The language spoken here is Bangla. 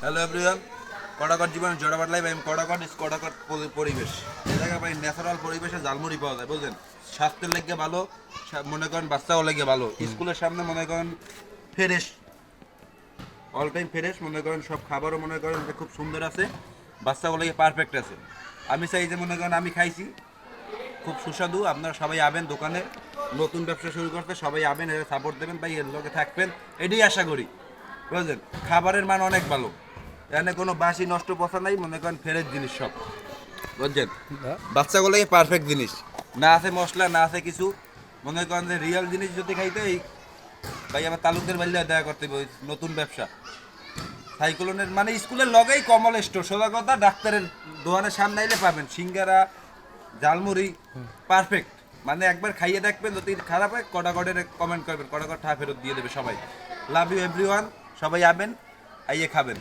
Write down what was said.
হ্যালো এভরিওয়ান, কড়াকট জীবনে জোড়াবাট লাইভ। আমি কড়াকট কড়াকট পরিবেশ। এই জায়গায় ভাই ন্যাচারাল পরিবেশে ঝালমুড়ি পাওয়া যায়, বুঝলেন? স্বাস্থ্যের লেগে ভালো, মনে করেন বাচ্চাও লেগে ভালো। স্কুলের সামনে মনে করেন ফ্রেশ, অল টাইম ফ্রেশ, মনে করেন সব খাবারও মনে করেন যে খুব সুন্দর আছে, বাচ্চাগুলো লেগে পারফেক্ট আছে। আমি চাই যে মনে করেন আমি খাইছি খুব সুস্বাদু। আপনারা সবাই আবেন দোকানে, নতুন ব্যবসা শুরু করতে সবাই আবেন, এর সাপোর্ট দেবেন ভাই, এর লোকে থাকবেন, এটাই আশা করি, বুঝলেন? খাবারের মান অনেক ভালো, এখানে কোনো বাসি নষ্ট পচা নাই, মনে করেন ফ্রেশ জিনিস সব, বুঝছেন? বাচ্চাগুলোকে পারফেক্ট জিনিস, না আছে মশলা, না আছে কিছু। মনে করেন যে রিয়েল জিনিস যদি খাইতে এই ভাই আমার তালুকদের বাড়িতে দেখা করতে হবে। ওই নতুন ব্যবসা সাইক্লোনের মানে স্কুলের লগেই কমল স্টোর, সোজা কথা ডাক্তারের দোকানের সামনে আইলে পাবেন সিঙ্গারা, ঝালমুড়ি পারফেক্ট। মানে একবার খাইয়ে দেখবেন, যদি খারাপ হয় কটাকটের কমেন্ট করবেন, কটাকট ঠা ফেরত দিয়ে দেবে সবাই। লাভ ইউ এভরিওয়ান, সবাই আবেন, আইয়ে খাবেন।